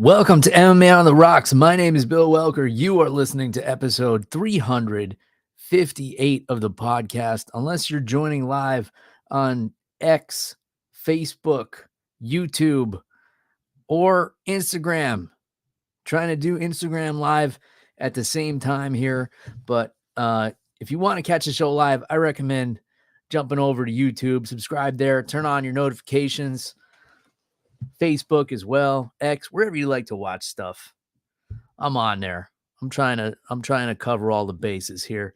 Welcome to MMA on the Rocks. My name is Bill Welker. You are listening to episode 358 of the podcast. Unless you're joining live on X, Facebook, YouTube, or Instagram. Trying to do Instagram live at the same time here. But if you want to catch the show live, I recommend jumping over to YouTube, subscribe there, turn on your notifications. Facebook as well, X, wherever you like to watch stuff. I'm on there. I'm trying to cover all the bases here.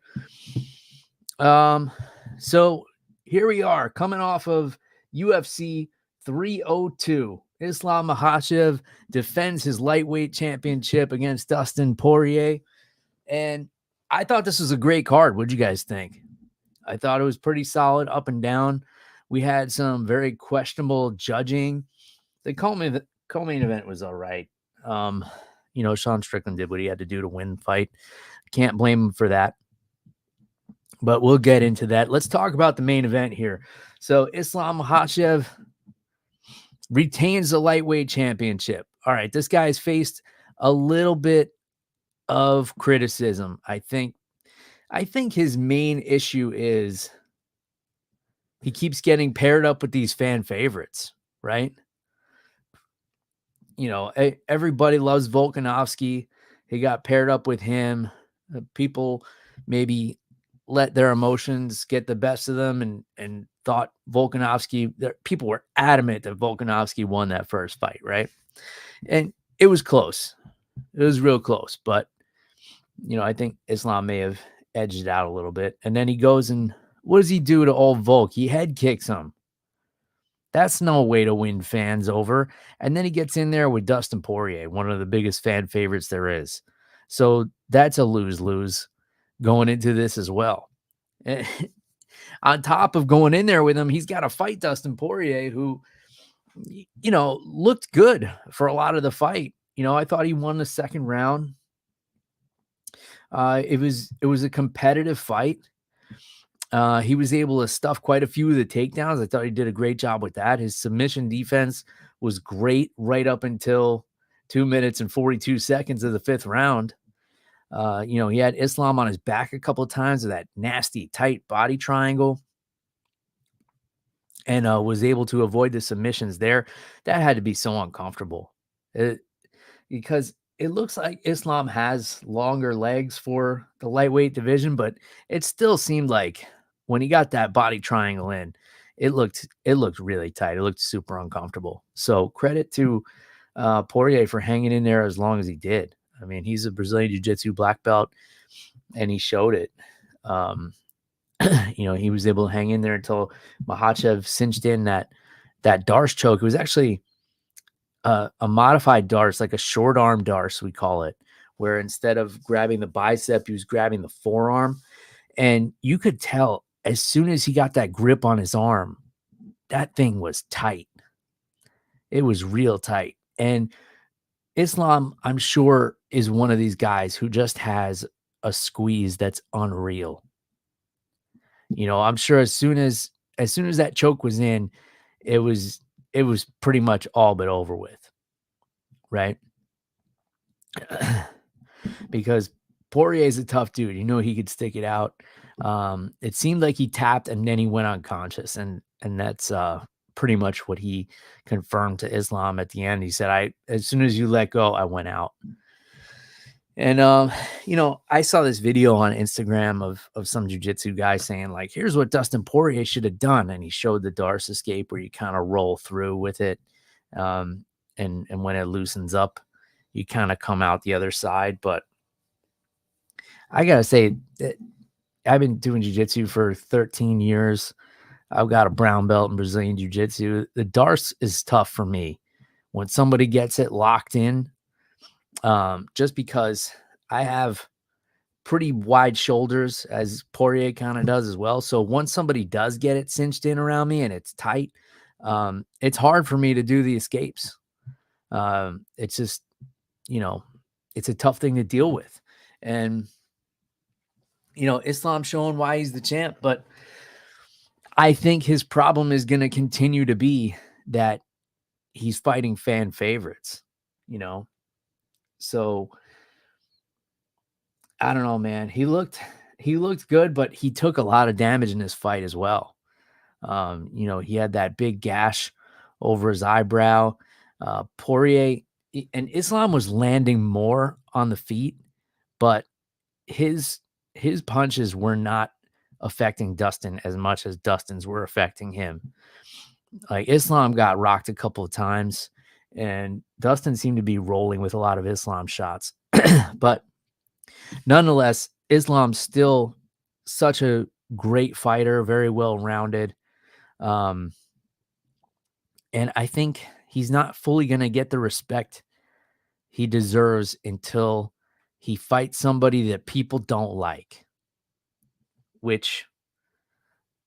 So here we are coming off of UFC 302. Islam Makhachev defends his lightweight championship against Dustin Poirier. And I thought this was a great card. What'd you guys think? I thought it was pretty solid up and down. We had some very questionable judging. The co-main event was all right. Sean Strickland did what he had to do to win the fight. Can't blame him for that. But we'll get into that. Let's talk about the main event here. So Islam Makhachev retains the lightweight championship. All right, this guy's faced a little bit of criticism. I think his main issue is he keeps getting paired up with these fan favorites, right? Everybody loves Volkanovski. He got paired up with him. People maybe let their emotions get the best of them and thought Volkanovski, people were adamant that Volkanovski won that first fight, right? And it was close. It was real close. But, I think Islam may have edged it out a little bit. And then he goes and what does he do to old Volk? He head kicks him. That's no way to win fans over. And then he gets in there with Dustin Poirier, one of the biggest fan favorites there is. So that's a lose-lose going into this as well. On top of going in there with him, he's got to fight Dustin Poirier, who, looked good for a lot of the fight. I thought he won the second round. It was a competitive fight. He was able to stuff quite a few of the takedowns. I thought he did a great job with that. His submission defense was great right up until 2 minutes and 42 seconds of the fifth round. He had Islam on his back a couple of times with that nasty, tight body triangle and was able to avoid the submissions there. That had to be so uncomfortable because it looks like Islam has longer legs for the lightweight division, but it still seemed like when he got that body triangle in, it looked really tight. It looked super uncomfortable. So credit to Poirier for hanging in there as long as he did. I mean, he's a Brazilian Jiu-Jitsu black belt, and he showed it. He was able to hang in there until Makhachev cinched in that Darce choke. It was actually a modified Darce, like a short arm Darce, we call it, where instead of grabbing the bicep, he was grabbing the forearm. And you could tell as soon as he got that grip on his arm, that thing was tight. It was real tight. And Islam, I'm sure, is one of these guys who just has a squeeze that's unreal. I'm sure as soon as that choke was in, it was pretty much all but over with, right? Because Poirier is a tough dude. He could stick it out. It seemed like he tapped and then he went unconscious, and that's pretty much what he confirmed to Islam at the end. He said, as soon as you let go, I went out. And I saw this video on Instagram of some jiu-jitsu guy saying, like, here's what Dustin Poirier should have done, and he showed the Darce escape where you kind of roll through with it, and when it loosens up, you kind of come out the other side. But I gotta say that I've been doing jiu-jitsu for 13 years. I've got a brown belt in Brazilian jiu-jitsu. The Darce is tough for me when somebody gets it locked in, just because I have pretty wide shoulders, as Poirier kind of does as well. So once somebody does get it cinched in around me and it's tight, it's hard for me to do the escapes. It's just, it's a tough thing to deal with. And Islam showing why he's the champ, but I think his problem is going to continue to be that he's fighting fan favorites. So I don't know, man. He looked good, but he took a lot of damage in this fight as well. He had that big gash over his eyebrow. Poirier and Islam was landing more on the feet, but his punches were not affecting Dustin as much as Dustin's were affecting him. Like Islam got rocked a couple of times, and Dustin seemed to be rolling with a lot of Islam shots. But nonetheless, Islam's still such a great fighter, very well rounded. And I think he's not fully going to get the respect he deserves until he fights somebody that people don't like, which,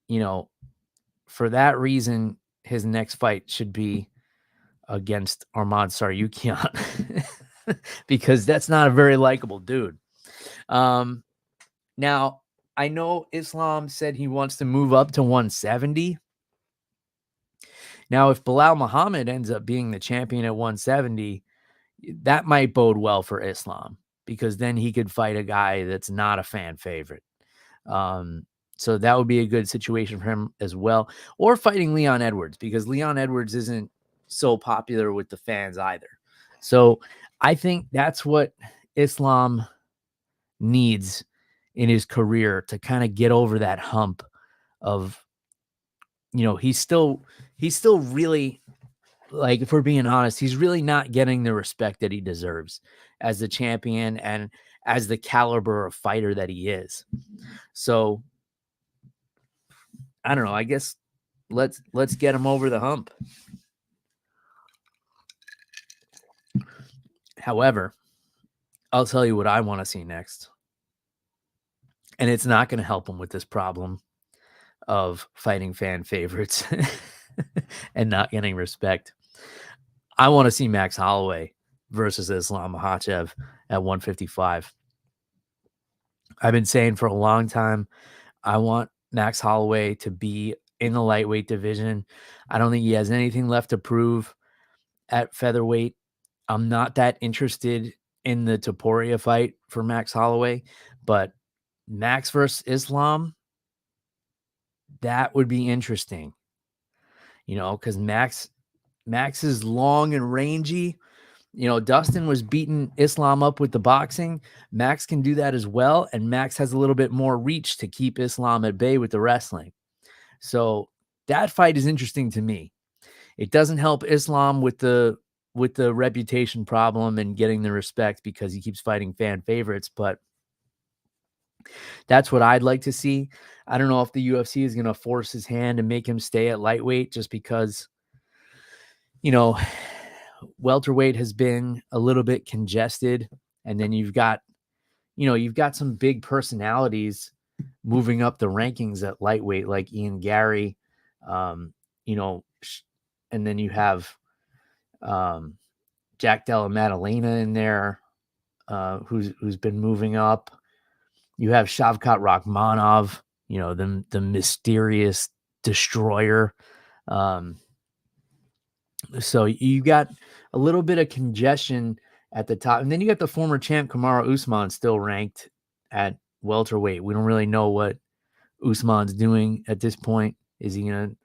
for that reason, his next fight should be against Armand Tsarukyan because that's not a very likable dude. Now, I know Islam said he wants to move up to 170. Now, if Bilal Muhammad ends up being the champion at 170, that might bode well for Islam because then he could fight a guy that's not a fan favorite. So that would be a good situation for him as well. Or fighting Leon Edwards because Leon Edwards isn't so popular with the fans either. So I think that's what Islam needs in his career to kind of get over that hump of, he's still really, like, if we're being honest, he's really not getting the respect that he deserves as the champion and as the caliber of fighter that he is. So I don't know. I guess let's get him over the hump. However, I'll tell you what I want to see next. And it's not going to help him with this problem of fighting fan favorites and not getting respect. I want to see Max Holloway versus Islam Makhachev at 155. I've been saying for a long time, I want Max Holloway to be in the lightweight division. I don't think he has anything left to prove at featherweight. I'm not that interested in the Topuria fight for Max Holloway, but Max versus Islam, that would be interesting. Because Max is long and rangy. Dustin was beating Islam up with the boxing. Max can do that as well. And Max has a little bit more reach to keep Islam at bay with the wrestling. So that fight is interesting to me. It doesn't help Islam with the reputation problem and getting the respect because he keeps fighting fan favorites, but that's what I'd like to see. I don't know if the UFC is going to force his hand and make him stay at lightweight just because, welterweight has been a little bit congested. And then you've got some big personalities moving up the rankings at lightweight, like Ian Gary, and then you have Jack Della Maddalena in there, who's been moving up. You have Shavkat Rakhmonov, the mysterious destroyer. So you got a little bit of congestion at the top. And then you got the former champ Kamaru Usman still ranked at welterweight. We don't really know what Usman's doing at this point. Is he going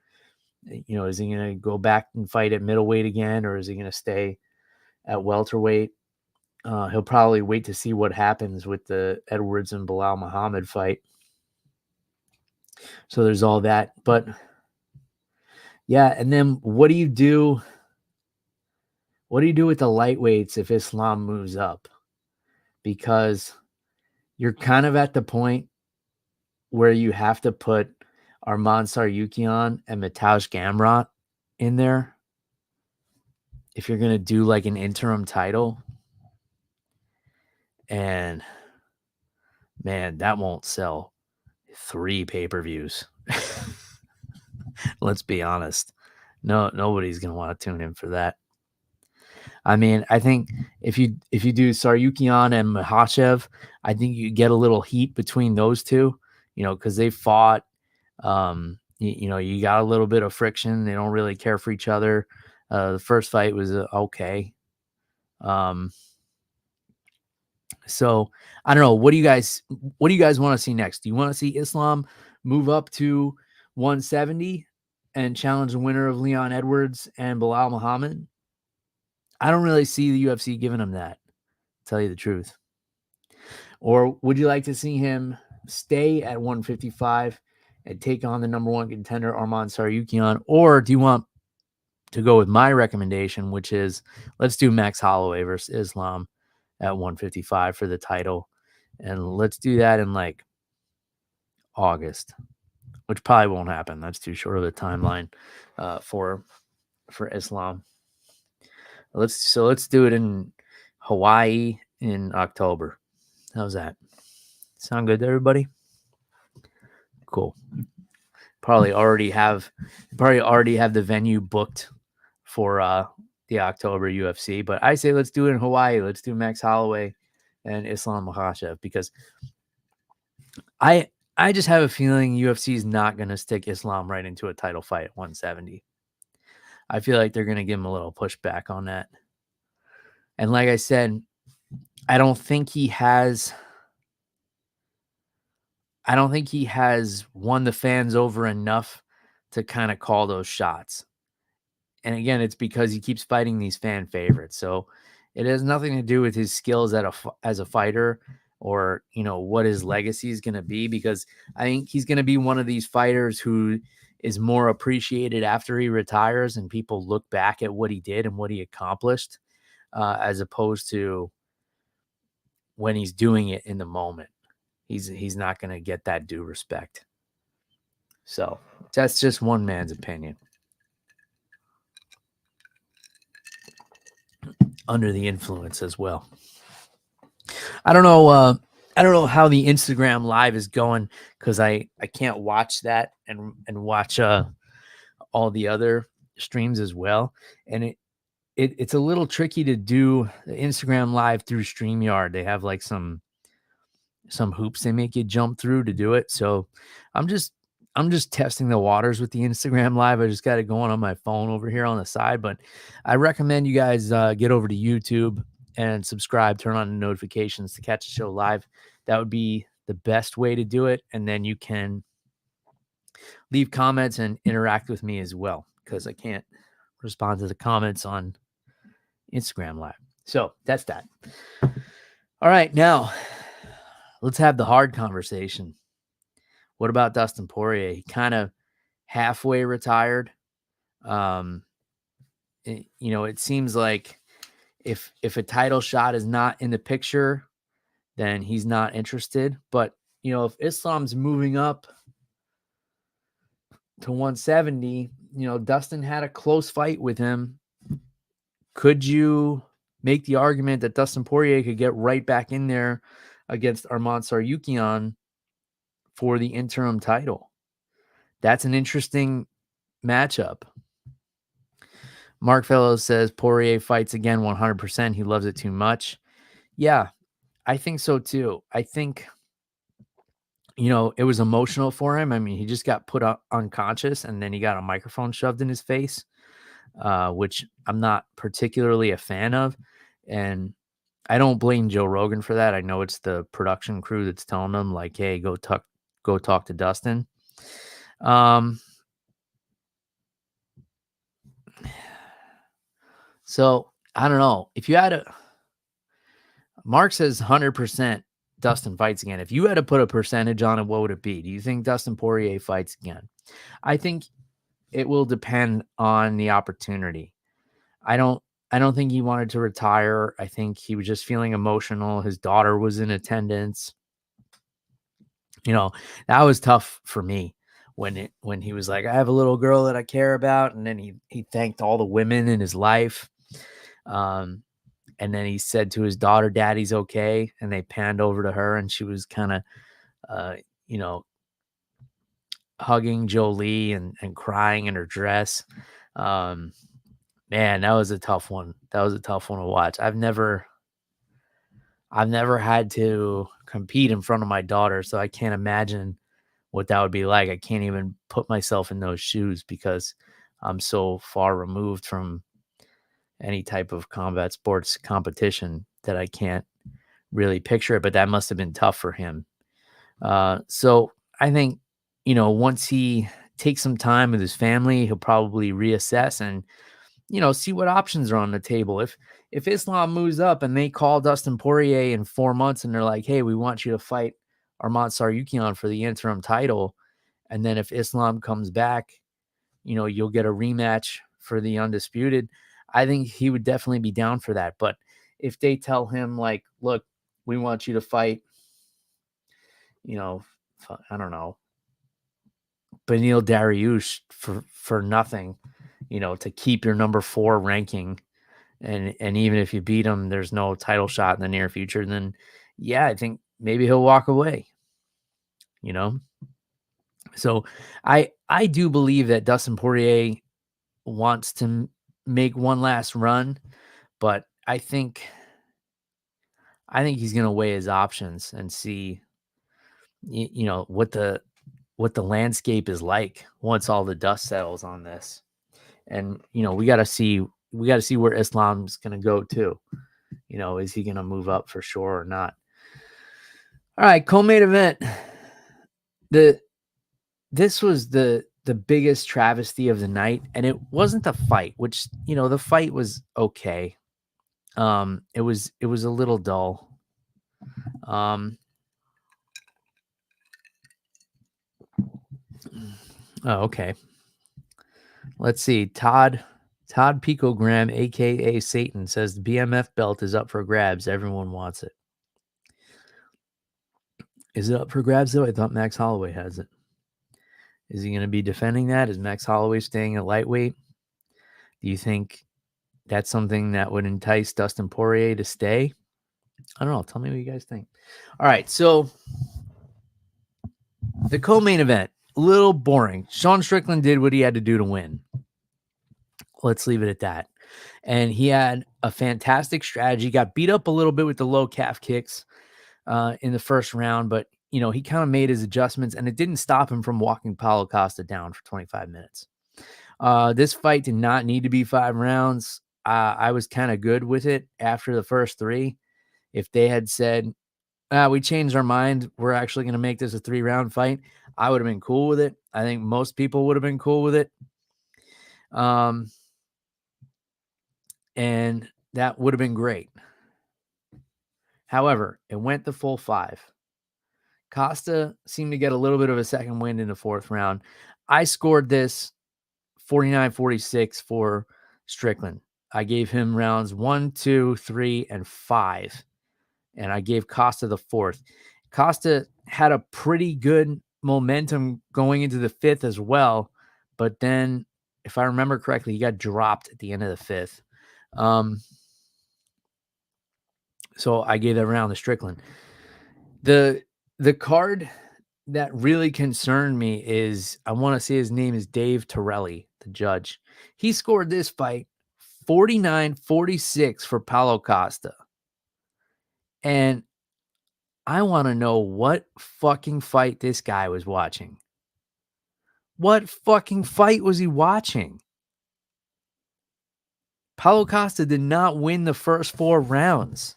to go back and fight at middleweight again, or is he going to stay at welterweight? He'll probably wait to see what happens with the Edwards and Bilal Muhammad fight. So there's all that. But yeah, and then what do you do? What do you do with the lightweights if Islam moves up? Because you're kind of at the point where you have to put Arman Tsarukyan and Mateusz Gamrot in there if you're going to do like an interim title. And man, that won't sell 3 pay-per-views. Let's be honest. No, nobody's going to want to tune in for that. I mean, I think if you do Tsarukyan and Makhachev, I think you get a little heat between those two, because they fought. You got a little bit of friction. They don't really care for each other. The first fight was okay. So I don't know. What do you guys want to see next? Do you want to see Islam move up to 170 and challenge the winner of Leon Edwards and Bilal Muhammad? I don't really see the UFC giving him that, to tell you the truth. Or would you like to see him stay at 155 and take on the number one contender, Arman Tsarukyan? Or do you want to go with my recommendation, which is let's do Max Holloway versus Islam at 155 for the title. And let's do that in like August, which probably won't happen. That's too short of a timeline for Islam. Let's do it in Hawaii in October. How's that? Sound good to everybody? Cool. Probably already have the venue booked for the October UFC, but I say let's do it in Hawaii. Let's do Max Holloway and Islam Makhachev, because I just have a feeling UFC is not going to stick Islam right into a title fight at 170. I feel like they're going to give him a little pushback on that. And like I said, I don't think he has won the fans over enough to kind of call those shots. And again, it's because he keeps fighting these fan favorites. So it has nothing to do with his skills as a fighter, or, what his legacy is going to be, because I think he's going to be one of these fighters who is more appreciated after he retires and people look back at what he did and what he accomplished, as opposed to when he's doing it in the moment. He's not going to get that due respect. So that's just one man's opinion. Under the influence as well. I don't know how the Instagram live is going, because I can't watch that and watch all the other streams as well. And it's a little tricky to do the Instagram live through StreamYard. They have like some hoops they make you jump through to do it. So I'm just testing the waters with the Instagram live. I just got it going on my phone over here on the side, but I recommend you guys get over to YouTube and subscribe, turn on the notifications to catch the show live. That would be the best way to do it. And then you can leave comments and interact with me as well, because I can't respond to the comments on Instagram live. So that's that. All right, now let's have the hard conversation. What about Dustin Poirier? He kind of halfway retired. It seems like if a title shot is not in the picture, then he's not interested. But, if Islam's moving up to 170, Dustin had a close fight with him. Could you make the argument that Dustin Poirier could get right back in there against Arman Tsarukyan for the interim title? That's an interesting matchup. Mark Fellows says Poirier fights again 100%. He loves it too much. Yeah, I think so too. I think, it was emotional for him. I mean, he just got put unconscious, and then he got a microphone shoved in his face, which I'm not particularly a fan of. And I don't blame Joe Rogan for that. I know it's the production crew that's telling him, like, hey, go talk to Dustin. So I don't know. If you had Mark says 100% Dustin fights again. If you had to put a percentage on it, what would it be? Do you think Dustin Poirier fights again? I think it will depend on the opportunity. I don't think he wanted to retire. I think he was just feeling emotional. His daughter was in attendance. That was tough for me when he was like, I have a little girl that I care about. And then he thanked all the women in his life. And then he said to his daughter, Daddy's okay. And they panned over to her, and she was kind of, hugging Jolie and crying in her dress. Man, that was a tough one. That was a tough one to watch. I've never had to compete in front of my daughter, so I can't imagine what that would be like. I can't even put myself in those shoes, because I'm so far removed from any type of combat sports competition that I can't really picture it, but that must have been tough for him. So I think, once he takes some time with his family, he'll probably reassess and, see what options are on the table. If Islam moves up and they call Dustin Poirier in 4 months and they're like, hey, we want you to fight Arman Tsarukyan for the interim title. And then if Islam comes back, you'll get a rematch for the undisputed. I think he would definitely be down for that. But if they tell him like, look, we want you to fight, I don't know, Beneil Dariush for nothing, to keep your number 4 ranking. And even if you beat him, there's no title shot in the near future, then yeah, I think maybe he'll walk away, you know? So I do believe that Dustin Poirier wants to make one last run, but I think he's going to weigh his options and see what the landscape is like once all the dust settles on this. And we got to see where Islam's going to go too. Is he going to move up for sure or not? All right, co-main event. This was the biggest travesty of the night, and it wasn't the fight, which the fight was okay. It was a little dull. Okay. Let's see. Todd Picogram, aka Satan, says the BMF belt is up for grabs. Everyone wants it. Is it up for grabs though? I thought Max Holloway has it. Is he going to be defending that? Is Max Holloway staying at lightweight? Do you think that's something that would entice Dustin Poirier to stay? I don't know. Tell me what you guys think. All right. So the co-main event, a little boring. Sean Strickland did what he had to do to win. Let's leave it at that. And he had a fantastic strategy. Got beat up a little bit with the low calf kicks in the first round, but he kind of made his adjustments, and it didn't stop him from walking Paulo Costa down for 25 minutes. This fight did not need to be 5 rounds. I was kind of good with it after the first 3. If they had said, we changed our mind, we're actually going to make this a 3-round fight, I would have been cool with it. I think most people would have been cool with it. And that would have been great. However, it went the full 5. Costa seemed to get a little bit of a second wind in the 4th round. I scored this 49-46 for Strickland. I gave him rounds 1, 2, 3, and 5. And I gave Costa the 4th. Costa had a pretty good momentum going into the 5th as well. But then, if I remember correctly, he got dropped at the end of the 5th. So I gave that round to Strickland. The card that really concerned me is, I want to say his name is Dave Torelli, the judge. He scored this fight 49-46 for Paulo Costa. And I want to know what fucking fight this guy was watching. What fucking fight was he watching? Paulo Costa did not win the first 4 rounds.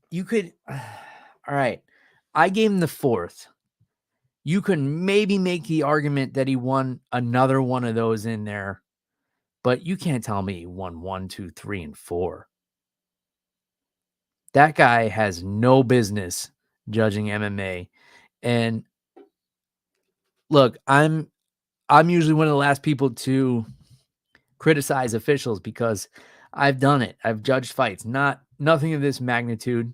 You could... All right. I gave him the 4th. You could maybe make the argument that he won another one of those in there, but you can't tell me he won 1, 2, 3, and 4. That guy has no business judging MMA. And look, I'm usually one of the last people to criticize officials because I've done it. I've judged fights, nothing of this magnitude.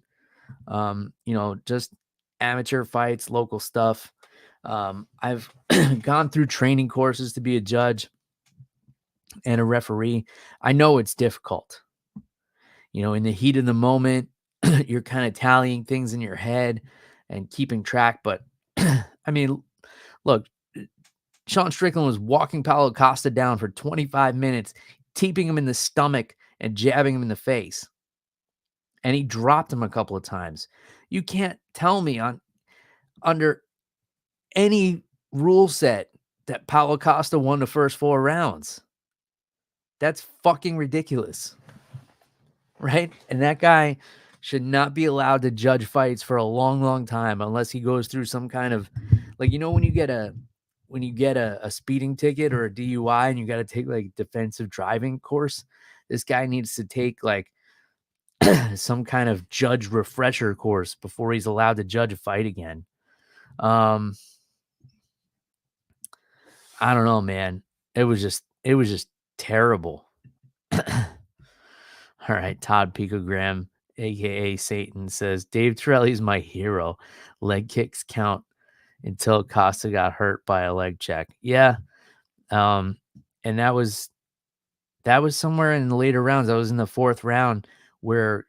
Just amateur fights, local stuff. I've gone through training courses to be a judge and a referee. I know it's difficult. In the heat of the moment, you're kind of tallying things in your head and keeping track. But I mean, look, Sean Strickland was walking Paulo Costa down for 25 minutes, teeping him in the stomach and jabbing him in the face. And he dropped him a couple of times. You can't tell me under any rule set that Paulo Costa won the first 4 rounds. That's fucking ridiculous. Right? And that guy should not be allowed to judge fights for a long, long time unless he goes through some kind of, like, when you get a speeding ticket or a DUI and you got to take like defensive driving course, this guy needs to take like some kind of judge refresher course before he's allowed to judge a fight again. I don't know, man. It was just terrible. All right, Todd Picogram, aka Satan, says Dave Torelli's my hero. Leg kicks count until Costa got hurt by a leg check. Yeah. And that was somewhere in the later rounds. That was in the 4th round where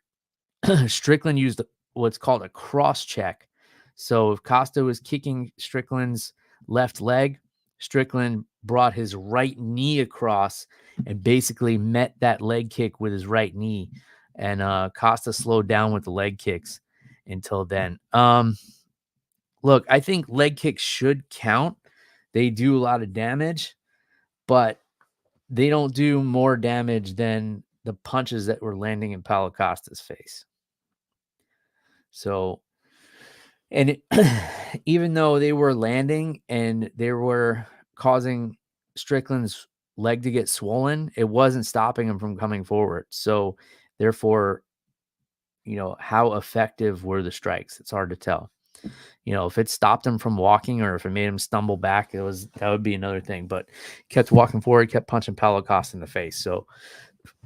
Strickland used what's called a cross check. So if Costa was kicking Strickland's left leg, Strickland brought his right knee across and basically met that leg kick with his right knee. And Costa slowed down with the leg kicks until then. Look, I think leg kicks should count. They do a lot of damage, but they don't do more damage than the punches that were landing in Paulo Costa's face. So, and even though they were landing and they were causing Strickland's leg to get swollen, it wasn't stopping him from coming forward. So, therefore, how effective were the strikes? It's hard to tell. If it stopped him from walking or if it made him stumble back, that would be another thing. But he kept walking forward, kept punching Paulo Costa in the face. So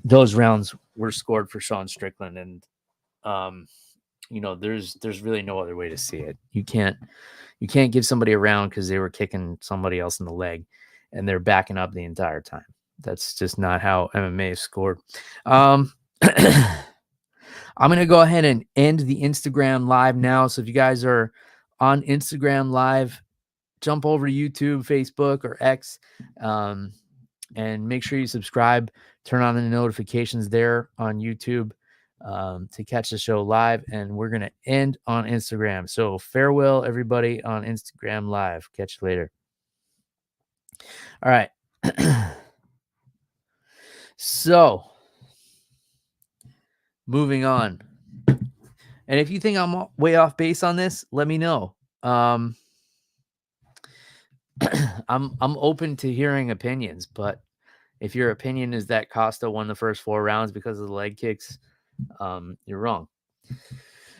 those rounds were scored for Sean Strickland, and there's really no other way to see it. You can't give somebody a round because they were kicking somebody else in the leg, and they're backing up the entire time. That's just not how MMA is scored. I'm going to go ahead and end the Instagram live now. So if you guys are on Instagram live, jump over to YouTube, Facebook, or X, and make sure you subscribe. Turn on the notifications there on YouTube to catch the show live. And we're going to end on Instagram. So farewell, everybody on Instagram live. Catch you later. All right. So moving on. And if you think I'm way off base on this, let me know. I'm open to hearing opinions, but if your opinion is that Costa won the first 4 rounds because of the leg kicks, you're wrong.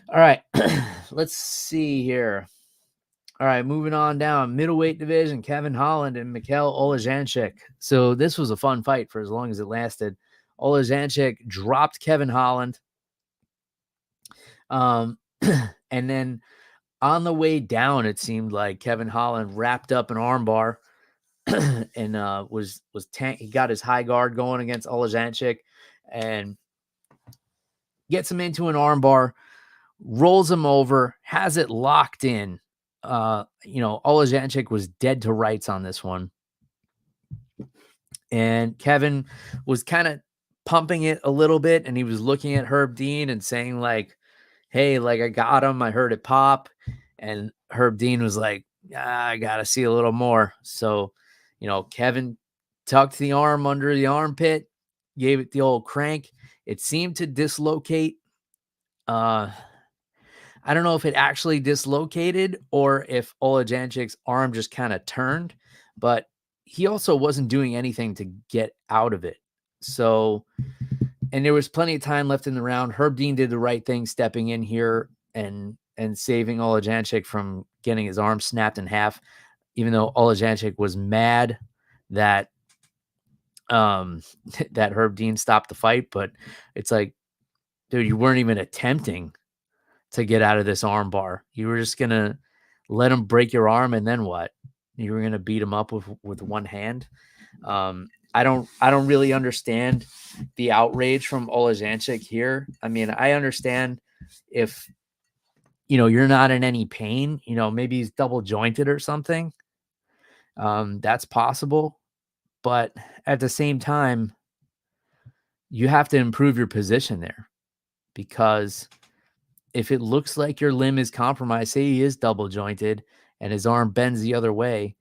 All right, let's see here. All right, moving on down. Middleweight division, Kevin Holland and Mikhail Oleksiejczuk. So this was a fun fight for as long as it lasted. Oleksiejczuk dropped Kevin Holland. And then on the way down, it seemed like Kevin Holland wrapped up an armbar and he got his high guard going against Oleksiejczuk and gets him into an armbar, rolls him over, has it locked in. Oleksiejczuk was dead to rights on this one. And Kevin was kind of pumping it a little bit, and he was looking at Herb Dean and saying like, hey, like I got him. I heard it pop. And Herb Dean was like, I got to see a little more. So, Kevin tucked the arm under the armpit, gave it the old crank. It seemed to dislocate. I don't know if it actually dislocated or if Oleksiejczuk's arm just kind of turned, but he also wasn't doing anything to get out of it. So, and there was plenty of time left in the round. Herb Dean did the right thing, stepping in here and saving Oleksiejczuk from getting his arm snapped in half, even though Oleksiejczuk was mad that that Herb Dean stopped the fight. But it's like, dude, you weren't even attempting to get out of this arm bar. You were just going to let him break your arm, and then what? You were going to beat him up with one hand. I don't really understand the outrage from Oleksiejczuk here. I mean, I understand if, you're not in any pain, maybe he's double jointed or something. That's possible. But at the same time, you have to improve your position there, because if it looks like your limb is compromised, say he is double jointed and his arm bends the other way,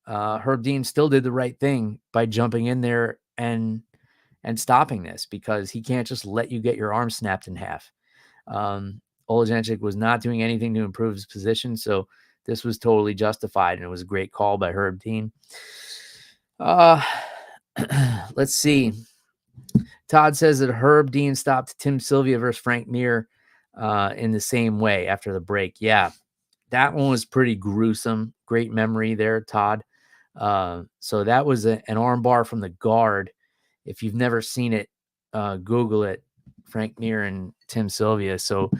Herb Dean still did the right thing by jumping in there and stopping this, because he can't just let you get your arm snapped in half. Olajanchik was not doing anything to improve his position, so this was totally justified, and it was a great call by Herb Dean. Let's see. Todd says that Herb Dean stopped Tim Sylvia versus Frank Mir in the same way after the break. Yeah, that one was pretty gruesome. Great memory there, Todd. So that was an armbar from the guard. If you've never seen it, Google it. Frank Mir and Tim Sylvia. So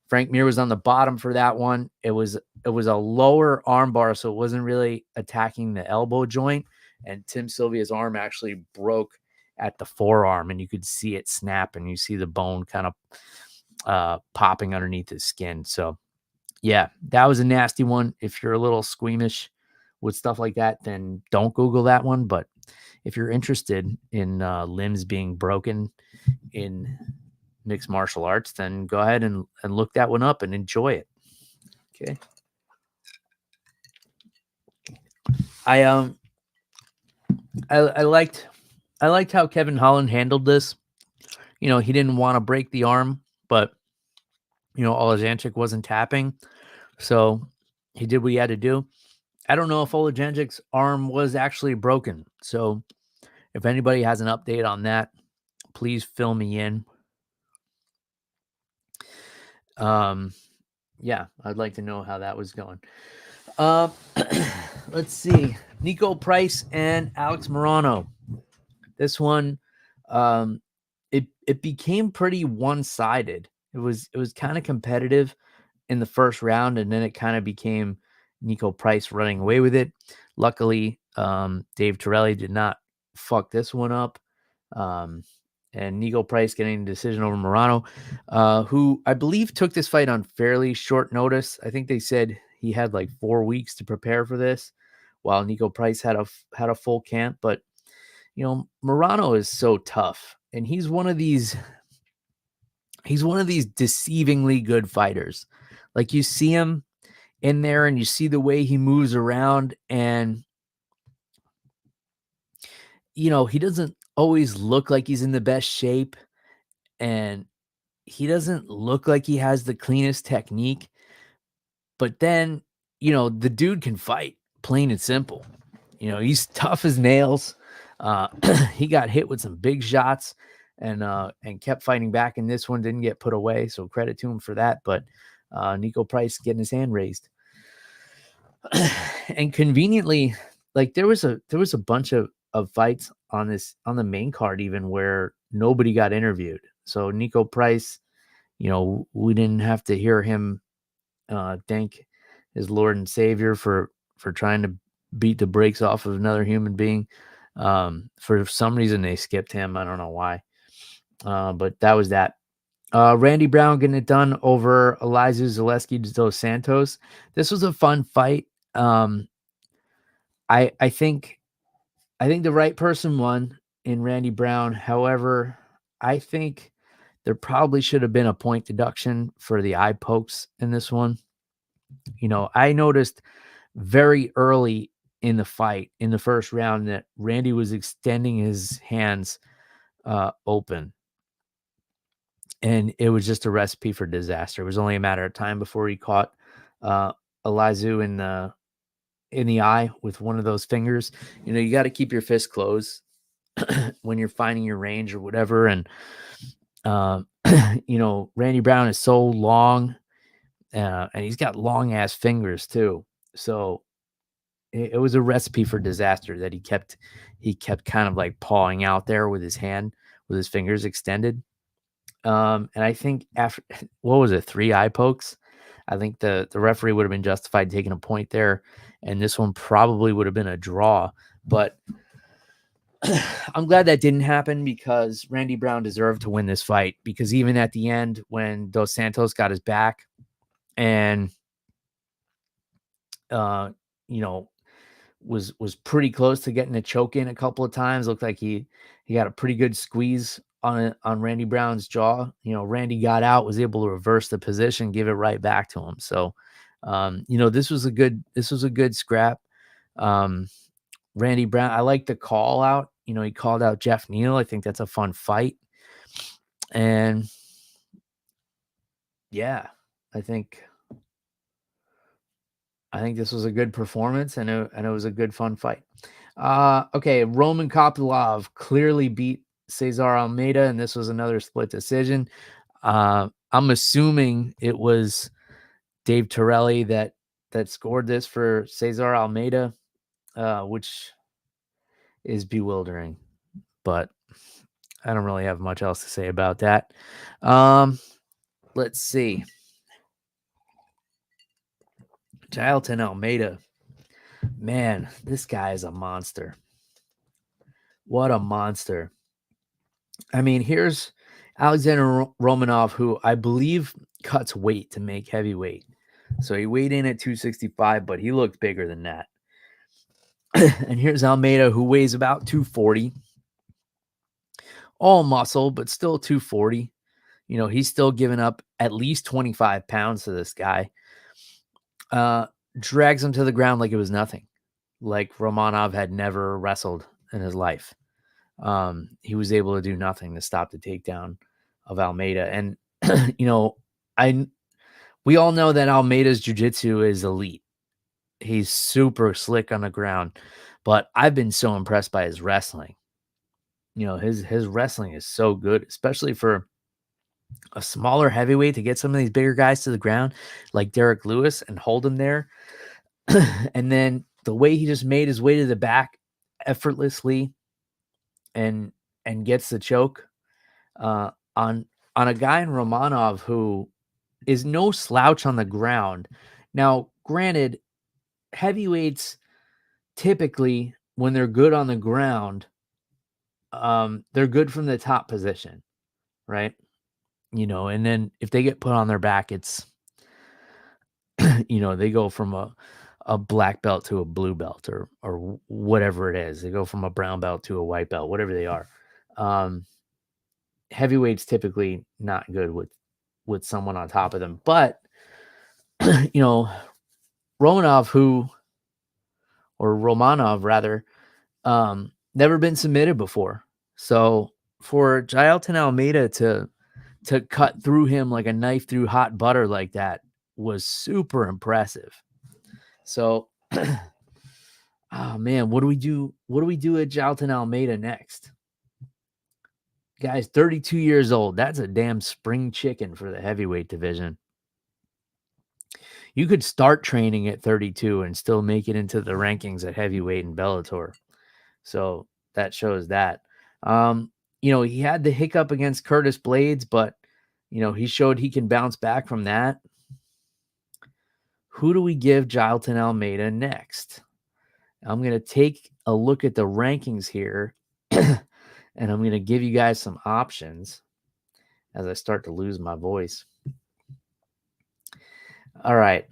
Frank Mir was on the bottom for that one. It was a lower armbar, so it wasn't really attacking the elbow joint. And Tim Sylvia's arm actually broke at the forearm, and you could see it snap, and you see the bone kind of popping underneath his skin. So yeah, that was a nasty one. If you're a little squeamish with stuff like that, then don't Google that one. But if you're interested in limbs being broken in mixed martial arts, then go ahead and look that one up and enjoy it. Okay. I liked how Kevin Holland handled this. You know, he didn't want to break the arm, but you know, Olajanchik wasn't tapping, so he did what he had to do. I don't know if Olajanchik's arm was actually broken. So if anybody has an update on that, please fill me in. Yeah, I'd like to know how that was going. Let's see. Nico Price and Alex Morano. This one, it became pretty one-sided. It was kind of competitive in the first round, and then it kind of became Nico Price running away with it. Luckily, Dave Torelli did not fuck this one up. And Nico Price getting a decision over Morano, who I believe took this fight on fairly short notice. I think they said he had like 4 weeks to prepare for this, while Nico Price had a full camp. But you know, Morano is so tough, and he's one of these deceivingly good fighters. Like, you see him in there and you see the way he moves around, and you know, he doesn't always look like he's in the best shape, and he doesn't look like he has the cleanest technique, but then, you know, the dude can fight, plain and simple. You know, he's tough as nails. He got hit with some big shots and kept fighting back, and this one didn't get put away, so credit to him for that. But Nico Price getting his hand raised. And conveniently, like, there was a bunch of fights on the main card even where nobody got interviewed. So Nico Price, you know, we didn't have to hear him thank his Lord and Savior for trying to beat the brakes off of another human being. For some reason they skipped him. I don't know why. But that was that. Randy Brown getting it done over Elizeu Zaleski dos Santos. This was a fun fight. I think the right person won in Randy Brown. However, I think there probably should have been a point deduction for the eye pokes in this one. You know, I noticed very early in the fight, in the first round, that Randy was extending his hands open. And it was just a recipe for disaster. It was only a matter of time before he caught Elizeu in the eye with one of those fingers. You know, you got to keep your fist closed when you're finding your range or whatever. And, you know, Randy Brown is so long, and he's got long ass fingers too. So it was a recipe for disaster that he kept kind of like pawing out there with his hand, with his fingers extended. And I think after, what was it, 3 eye pokes? I think the referee would have been justified taking a point there, and this one probably would have been a draw. But I'm glad that didn't happen, because Randy Brown deserved to win this fight, because even at the end, when Dos Santos got his back and you know, was pretty close to getting a choke in a couple of times, looked like he got a pretty good squeeze on Randy Brown's jaw. You know, Randy got out, was able to reverse the position, give it right back to him. So you know, this was a good scrap. Randy Brown, I like the call out. You know, he called out Jeff Neal. I think that's a fun fight. And yeah, I think this was a good performance, and it was a good fun fight. Okay, Roman Kopylov clearly beat Cesar Almeida, and this was another split decision. I'm assuming it was Dave Torelli that scored this for Cesar Almeida, which is bewildering, but I don't really have much else to say about that. Let's see. Jailton Almeida. Man, this guy is a monster. What a monster. I mean, here's Alexander Romanov, who I believe cuts weight to make heavyweight. So he weighed in at 265, but he looked bigger than that. And here's Almeida, who weighs about 240. All muscle, but still 240. You know, he's still giving up at least 25 pounds to this guy. Drags him to the ground like it was nothing. Like Romanov had never wrestled in his life. He was able to do nothing to stop the takedown of Almeida. And, you know, we all know that Almeida's jiu-jitsu is elite. He's super slick on the ground, but I've been so impressed by his wrestling. You know, his wrestling is so good, especially for a smaller heavyweight, to get some of these bigger guys to the ground like Derek Lewis and hold him there. And then the way he just made his way to the back effortlessly and gets the choke on a guy in Romanov who is no slouch on the ground. Now, granted, heavyweights typically, when they're good on the ground, they're good from the top position, right? You know, and then if they get put on their back, it's, you know, they go from a black belt to a blue belt or whatever it is. They go from a brown belt to a white belt, whatever they are. Heavyweights typically not good with someone on top of them, but you know, Romanov rather, never been submitted before. So for Jailton Almeida to cut through him like a knife through hot butter like that was super impressive. So, oh man, what do we do? What do we do at Jailton Almeida next? Guy's 32 years old. That's a damn spring chicken for the heavyweight division. You could start training at 32 and still make it into the rankings at heavyweight in Bellator. So that shows that. You know, he had the hiccup against Curtis Blades, but, you know, he showed he can bounce back from that. Who do we give Jailton Almeida next? I'm going to take a look at the rankings here, and I'm going to give you guys some options as I start to lose my voice. All right.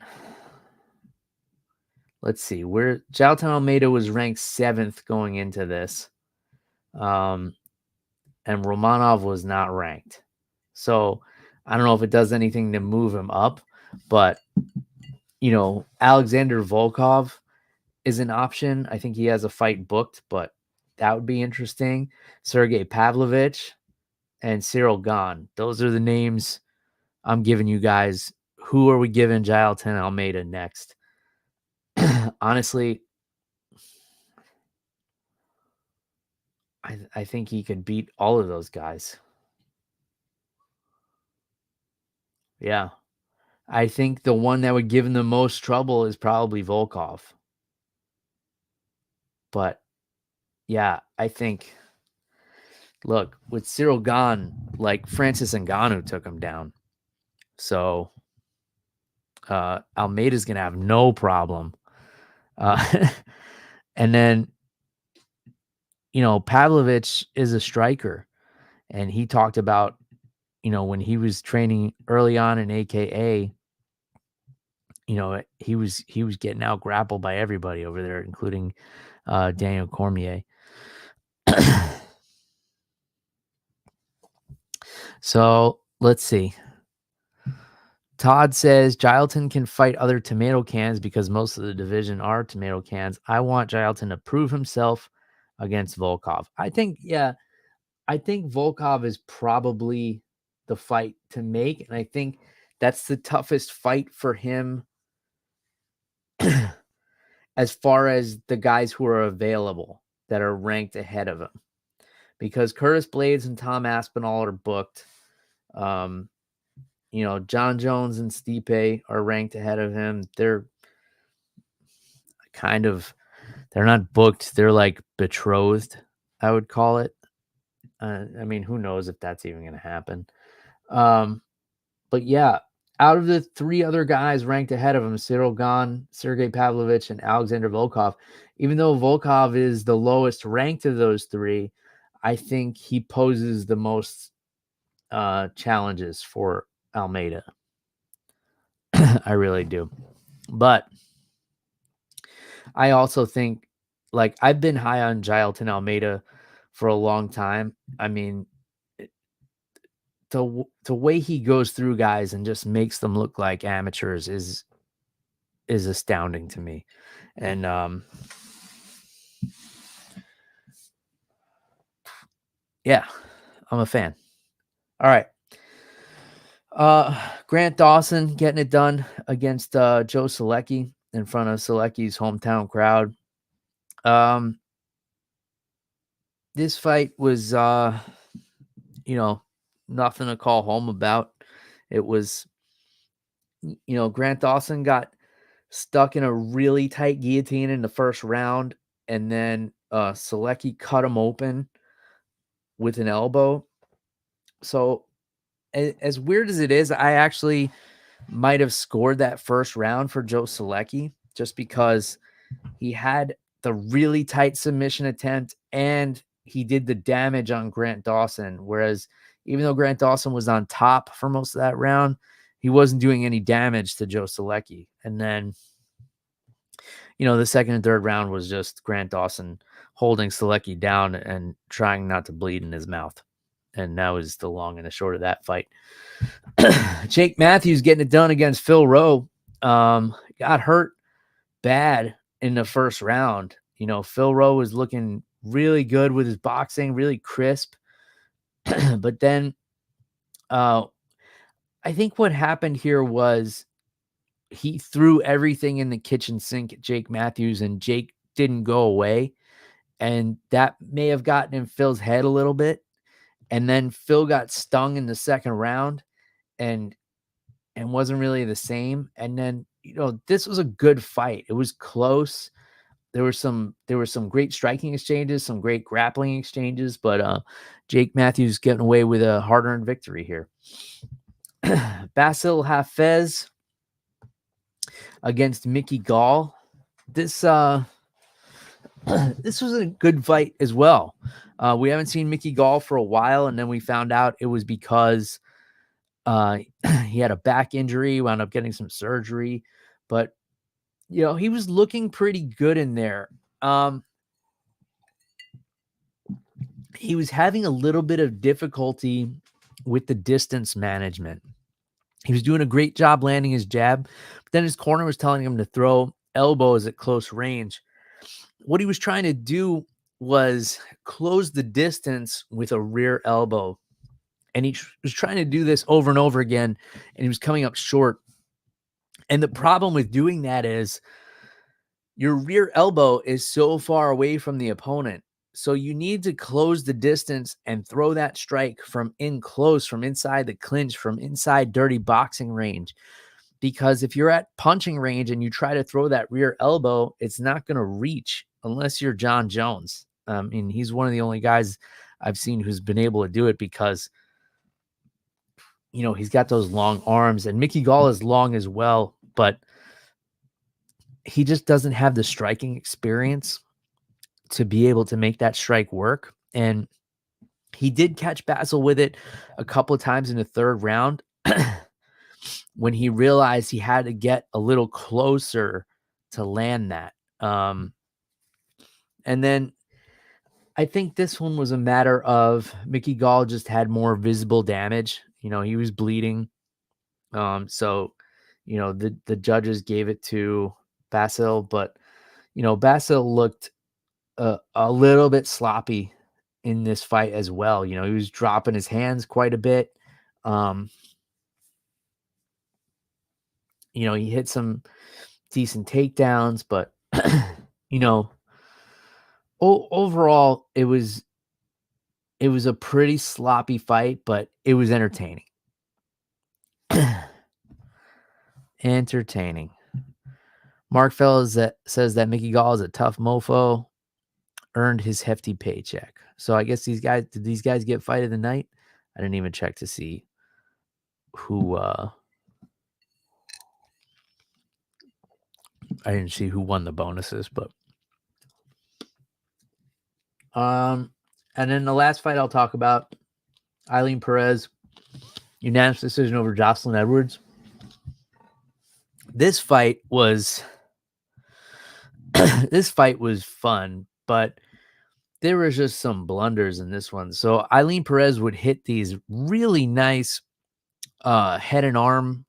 Let's see. Jailton Almeida was ranked 7th going into this. And Romanov was not ranked. So I don't know if it does anything to move him up, but, you know, Alexander Volkov is an option. I think he has a fight booked, but that would be interesting. Sergey Pavlovich and Cyril Gahn. Those are the names I'm giving you guys. Who are we giving Jailton Almeida next? Honestly, I think he could beat all of those guys. Yeah. I think the one that would give him the most trouble is probably Volkov. But yeah, I think, look, with Cyril Gahn, like Francis Ngannou took him down. So Almeida's going to have no problem. And then, you know, Pavlovich is a striker. And he talked about, you know, when he was training early on in AKA, you know, he was getting out grappled by everybody over there, including Daniel Cormier. So let's see. Todd says Jailton can fight other tomato cans because most of the division are tomato cans. I want Jailton to prove himself against Volkov. I think Volkov is probably the fight to make. And I think That's the toughest fight for him as far as the guys who are available that are ranked ahead of him. Because Curtis Blades and Tom Aspinall are booked. John Jones and Stipe are ranked ahead of him. They're not booked. They're like betrothed, I would call it. Who knows if that's even going to happen. But yeah, out of the three other guys ranked ahead of him, Cyril Gane, Sergey Pavlovich, and Alexander Volkov, even though Volkov is the lowest ranked of those three, I think he poses the most challenges for Almeida. I really do. But I also think, like, I've been high on Jailton Almeida for a long time. I mean, the way he goes through guys and just makes them look like amateurs is astounding to me. And yeah, I'm a fan. All right. Grant Dawson getting it done against Joe Selecki in front of Selecki's hometown crowd. This fight was nothing to call home about. It was, Grant Dawson got stuck in a really tight guillotine in the first round, and then Selecki cut him open with an elbow. So as weird as it is, I actually might have scored that first round for Joe Selecki just because he had the really tight submission attempt and he did the damage on Grant Dawson. Whereas even though Grant Dawson was on top for most of that round, he wasn't doing any damage to Joe Selecki. And then, the second and third round was just Grant Dawson holding Selecki down and trying not to bleed in his mouth. And that was the long and the short of that fight. Jake Matthews getting it done against Phil Rowe. Got hurt bad in the first round. Phil Rowe was looking really good with his boxing, really crisp. But then I think what happened here was he threw everything in the kitchen sink at Jake Matthews, and Jake didn't go away. And that may have gotten in Phil's head a little bit. And then Phil got stung in the second round and wasn't really the same. And then, this was a good fight. It was close. There were some great striking exchanges, some great grappling exchanges, but Jake Matthews getting away with a hard-earned victory here. Basil Hafez against Mickey Gall. This was a good fight as well. We haven't seen Mickey Gall for a while, and then we found out it was because he had a back injury, wound up getting some surgery, but he was looking pretty good in there. He was having a little bit of difficulty with the distance management. He was doing a great job landing his jab, but then his corner was telling him to throw elbows at close range. What he was trying to do was close the distance with a rear elbow. And he was trying to do this over and over again, and he was coming up short. And the problem with doing that is your rear elbow is so far away from the opponent. So you need to close the distance and throw that strike from in close, from inside the clinch, from inside dirty boxing range. Because if you're at punching range and you try to throw that rear elbow, it's not going to reach unless you're John Jones. He's one of the only guys I've seen who's been able to do it because, he's got those long arms, and Mickey Gall is long as well, but he just doesn't have the striking experience to be able to make that strike work. And he did catch Basil with it a couple of times in the third round when he realized he had to get a little closer to land that. And then I think this one was a matter of Mickey Gall just had more visible damage. He was bleeding. So, the judges gave it to Basil, but, Basil looked a little bit sloppy in this fight as well. He was dropping his hands quite a bit. He hit some decent takedowns, but overall it was a pretty sloppy fight, but it was entertaining. Entertaining. Mark Fellows says that Mickey Gall is a tough mofo, earned his hefty paycheck. So I guess did these guys get fight of the night? I didn't even check to see who I didn't see who won the bonuses, but and then the last fight I'll talk about, Eileen Perez, unanimous decision over Jocelyn Edwards. This fight was fun, but there was just some blunders in this one. So Eileen Perez would hit these really nice head and arm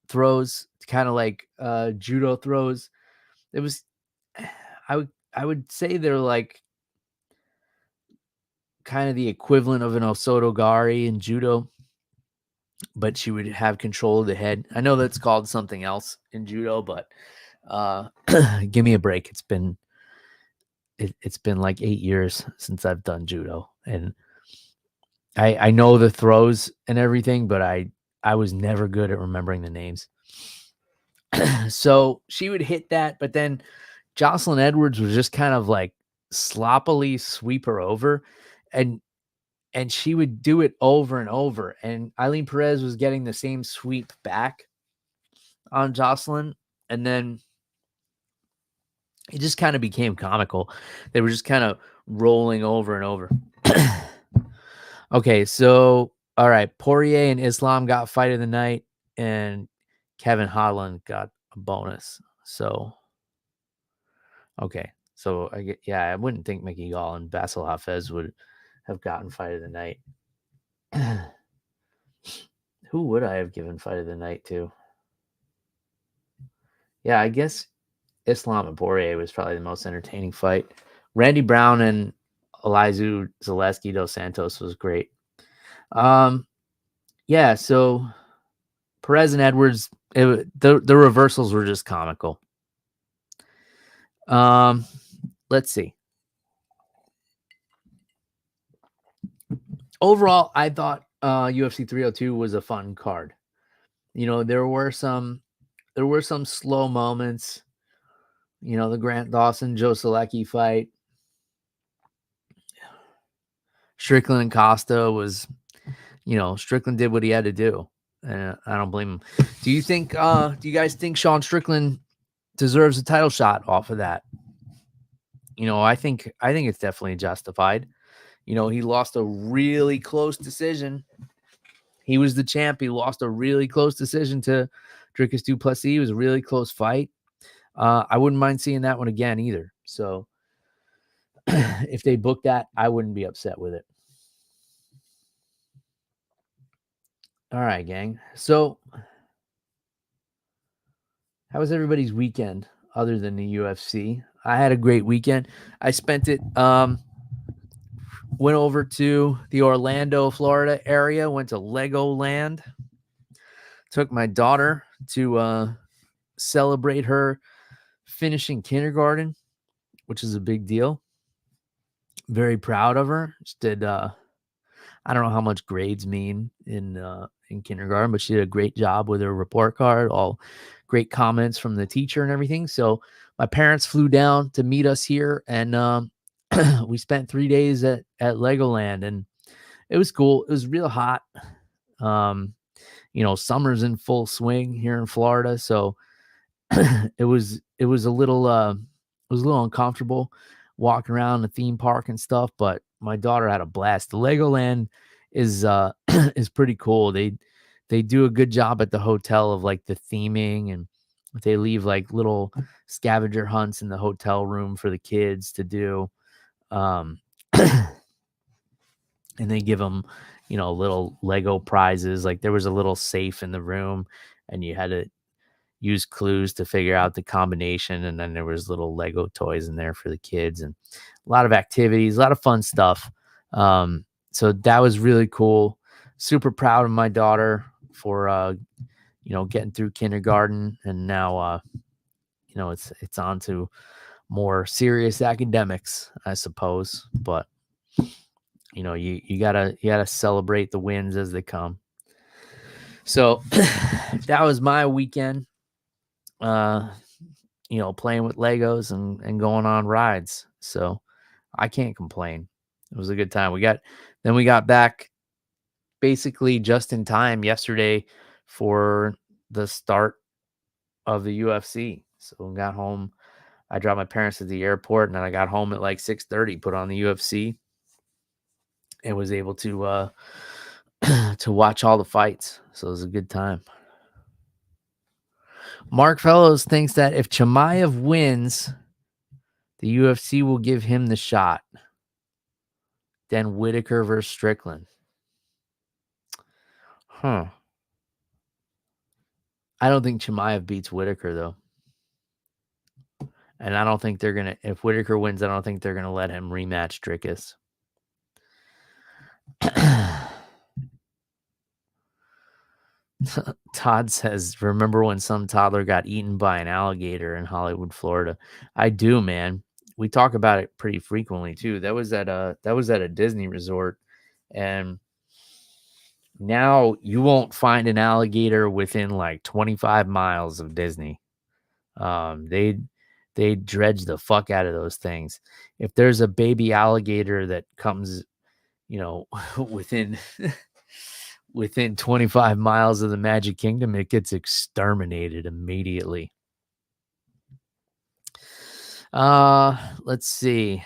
throws, kind of like judo throws. It was, I would say they're like kind of the equivalent of an Osotogari in judo, but she would have control of the head. I know that's called something else in judo, but give me a break. It's been like 8 years since I've done judo, and I know the throws and everything, but I was never good at remembering the names. So she would hit that, but then Jocelyn Edwards was just kind of like sloppily sweep her over, and she would do it over and over. And Eileen Perez was getting the same sweep back on Jocelyn, and then it just kind of became comical. They were just kind of rolling over and over. Okay, so all right, Poirier and Islam got fight of the night, and Kevin Holland got a bonus. So, okay, so I wouldn't think Mickey Gall and Basil Hafez would have gotten fight of the night. Who would I have given fight of the night to? Yeah, I guess Islam and Poirier was probably the most entertaining fight. Randy Brown and Elizu Zaleski dos Santos was great. Yeah, so Perez and Edwards, the reversals were just comical. Let's see. Overall, I thought UFC 302 was a fun card. There were some slow moments. The Grant Dawson Joe Selecki fight. Strickland and Costa was, Strickland did what he had to do. And I don't blame him. Do you guys think Sean Strickland deserves a title shot off of that? I think it's definitely justified. He lost a really close decision. He was the champ. He lost a really close decision to Dricus du Plessis. It was a really close fight. I wouldn't mind seeing that one again either. So if they booked that, I wouldn't be upset with it. All right, gang. So how was everybody's weekend other than the UFC? I had a great weekend. I spent it, went over to the Orlando, Florida area, went to Legoland, took my daughter to celebrate her finishing kindergarten, which is a big deal. Very proud of her. She did, I don't know how much grades mean in kindergarten, but she did a great job with her report card, all great comments from the teacher and everything. So my parents flew down to meet us here, and we spent 3 days at Legoland, and it was cool. It was real hot. Summer's in full swing here in Florida, so it was a little uncomfortable walking around the theme park and stuff, but my daughter had a blast. The Legoland is is pretty cool. They do a good job at the hotel of like the theming, and they leave like little scavenger hunts in the hotel room for the kids to do. And they give them, little Lego prizes. Like there was a little safe in the room, and you had to use clues to figure out the combination. And then there was little Lego toys in there for the kids, and a lot of activities, a lot of fun stuff. So that was really cool. Super proud of my daughter for getting through kindergarten, and now it's on to more serious academics, I suppose. But you gotta celebrate the wins as they come. So that was my weekend. Playing with Legos and going on rides. So I can't complain. It was a good time. We got back basically just in time yesterday for the start of the UFC. So we got home. I dropped my parents at the airport, and then I got home at like 6:30, put on the UFC, and was able to to watch all the fights. So it was a good time. Mark Fellows thinks that if Chimaev wins, the UFC will give him the shot. Then Whitaker versus Strickland. I don't think Chimaev beats Whitaker, though. And I don't think if Whitaker wins, I don't think they're going to let him rematch Dricus. Todd says, remember when some toddler got eaten by an alligator in Hollywood, Florida? I do, man. We talk about it pretty frequently too. That was at a Disney resort, and now you won't find an alligator within like 25 miles of Disney. They dredge the fuck out of those things. If there's a baby alligator that comes, within 25 miles of the Magic Kingdom, it gets exterminated immediately. Let's see.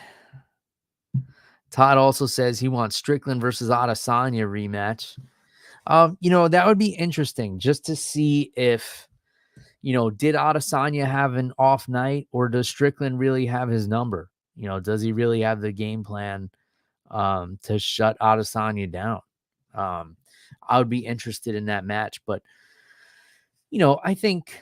Todd also says he wants Strickland versus Adesanya rematch. That would be interesting just to see if, did Adesanya have an off night, or does Strickland really have his number? Does he really have the game plan to shut Adesanya down? I would be interested in that match, but I think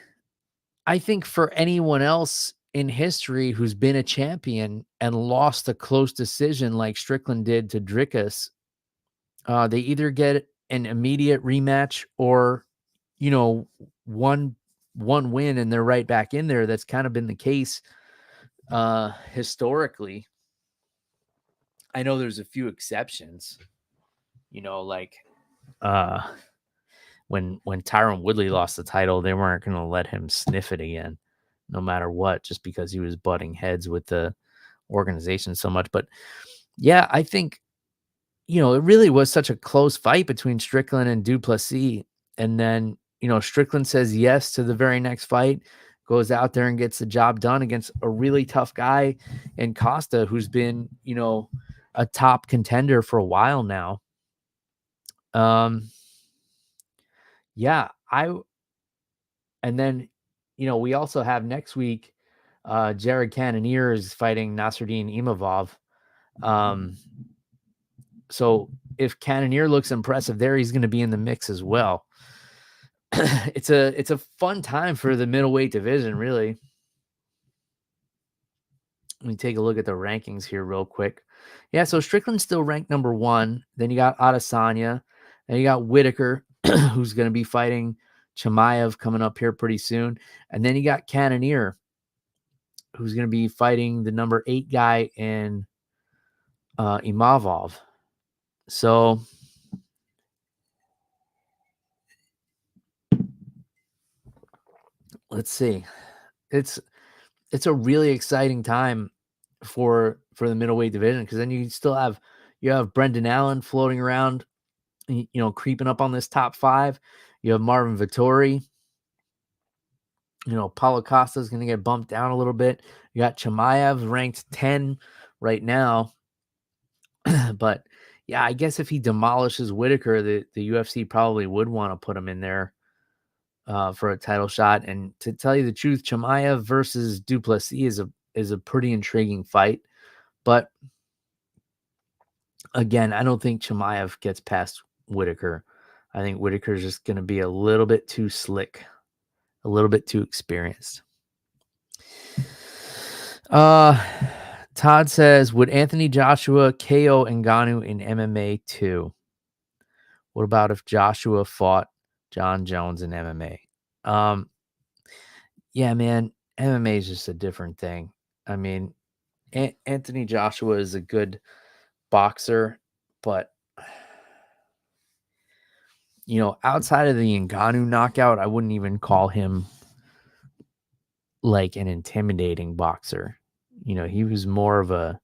for anyone else in history who's been a champion and lost a close decision like Strickland did to Dricus, they either get an immediate rematch or, one win and they're right back in there. That's kind of been the case historically. I know there's a few exceptions, like when Tyron Woodley lost the title, they weren't going to let him sniff it again, no matter what, just because he was butting heads with the organization so much. But yeah, I think, it really was such a close fight between Strickland and Duplessis. And then, Strickland says yes to the very next fight, goes out there and gets the job done against a really tough guy in Costa, who's been, a top contender for a while now. Yeah, and then, we also have next week, Jared Cannonier is fighting Nasruddin Imavov. So if Cannonier looks impressive there, he's going to be in the mix as well. It's a fun time for the middleweight division, really. Let me take a look at the rankings here real quick. Yeah, so Strickland's still ranked number 1. Then you got Adesanya. Then you got Whitaker, who's going to be fighting Chimaev coming up here pretty soon. And then you got Cannonier, who's going to be fighting the number 8 guy in Imavov. So let's see. It's a really exciting time for the middleweight division, because then you still have Brendan Allen floating around, creeping up on this top 5. You have Marvin Vettori. Paulo Costa is going to get bumped down a little bit. You got Chimaev ranked 10 right now. But yeah, I guess if he demolishes Whitaker, the UFC probably would want to put him in there for a title shot. And to tell you the truth, Chimaev versus Duplessis is a pretty intriguing fight. But again, I don't think Chimaev gets past Whitaker. I think Whitaker is just going to be a little bit too slick, a little bit too experienced. Todd says, would Anthony Joshua KO Ngannou in MMA too? What about if Joshua fought John Jones and MMA. Yeah, man, MMA is just a different thing. I mean, Anthony Joshua is a good boxer, but outside of the Ngannou knockout, I wouldn't even call him like an intimidating boxer. He was more of a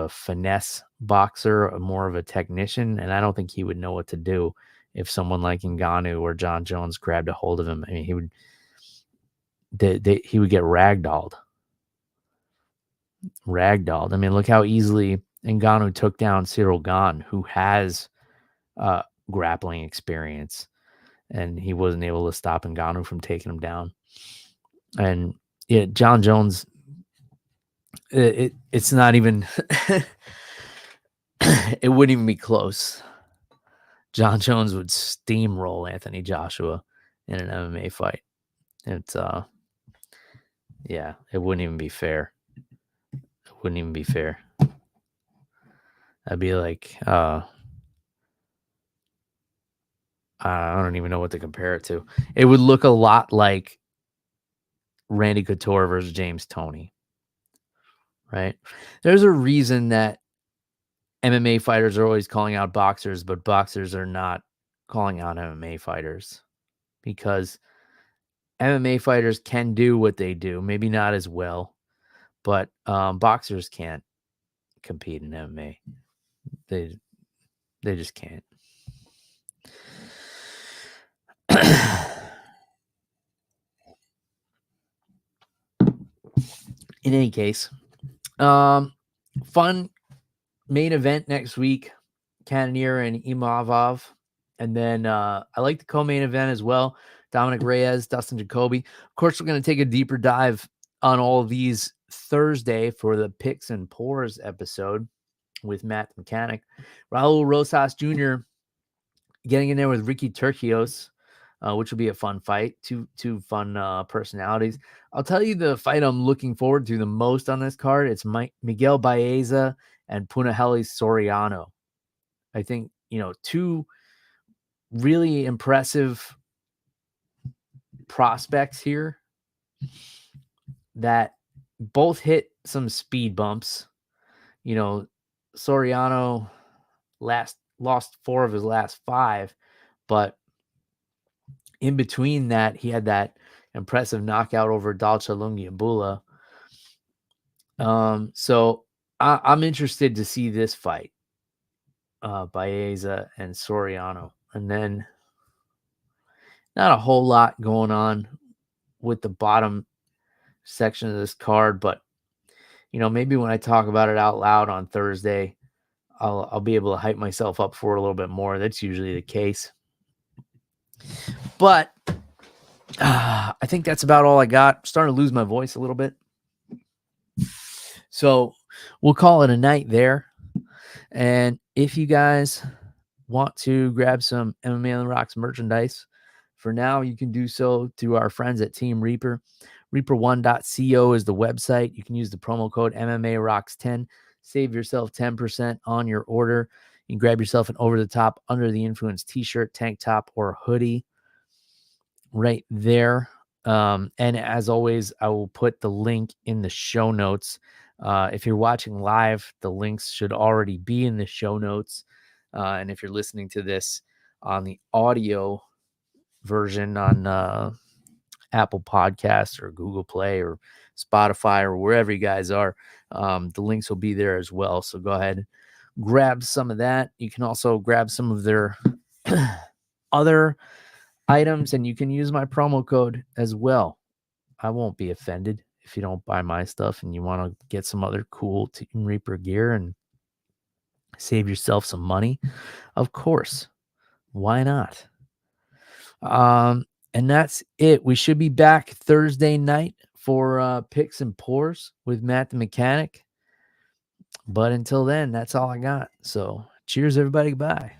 finesse boxer, more of a technician, and I don't think he would know what to do if someone like Ngannou or John Jones grabbed a hold of him. I mean, he would get ragdolled. I mean, look how easily Ngannou took down Cyril Gane, who has grappling experience, and he wasn't able to stop Ngannou from taking him down. And yeah, John Jones, it's not even it wouldn't even be close. John Jones would steamroll Anthony Joshua in an MMA fight. It's yeah, it wouldn't even be fair. I'd be like, I don't even know what to compare it to. It would look a lot like Randy Couture versus James Toney, right? There's a reason that MMA fighters are always calling out boxers, but boxers are not calling out MMA fighters, because MMA fighters can do what they do, maybe not as well, but boxers can't compete in MMA. They just can't. In any case, fun main event next week, Cannonier and Imavov. And then I like the co-main event as well, Dominic Reyes, Dustin Jacoby. Of course, we're going to take a deeper dive on all of these Thursday for the Picks and Pours episode with Matt the Mechanic. Raul Rosas Jr. getting in there with Ricky Turcios, which will be a fun fight. Two fun personalities. I'll tell you the fight I'm looking forward to the most on this card. It's Miguel Baeza and Punahele Soriano. I think, two really impressive prospects here that both hit some speed bumps. Soriano lost 4 of his last 5, but in between that, he had that impressive knockout over Dalcha Lungiambula. So I'm interested to see this fight, Baeza and Soriano. And then not a whole lot going on with the bottom section of this card, but maybe when I talk about it out loud on Thursday, I'll be able to hype myself up for it a little bit more. That's usually the case. But I think that's about all I got. I'm starting to lose my voice a little bit. So we'll call it a night there. And if you guys want to grab some MMA on the Rocks merchandise, for now, you can do so through our friends at Team Reaper. Reaper1.co is the website. You can use the promo code MMA Rocks 10. Save yourself 10% on your order. You can grab yourself an over-the-top, under-the-influence t-shirt, tank top, or hoodie right there. And as always, I will put the link in the show notes. If you're watching live, the links should already be in the show notes. And if you're listening to this on the audio version on Apple Podcasts or Google Play or Spotify or wherever you guys are, the links will be there as well. So go ahead and grab some of that. You can also grab some of their other items, and you can use my promo code as well. I won't be offended if you don't buy my stuff and you want to get some other cool Team Reaper gear and save yourself some money. Of course, why not? And that's it. We should be back Thursday night for Picks and Pours with Matt the Mechanic. But until then, that's all I got. So cheers, everybody. Bye.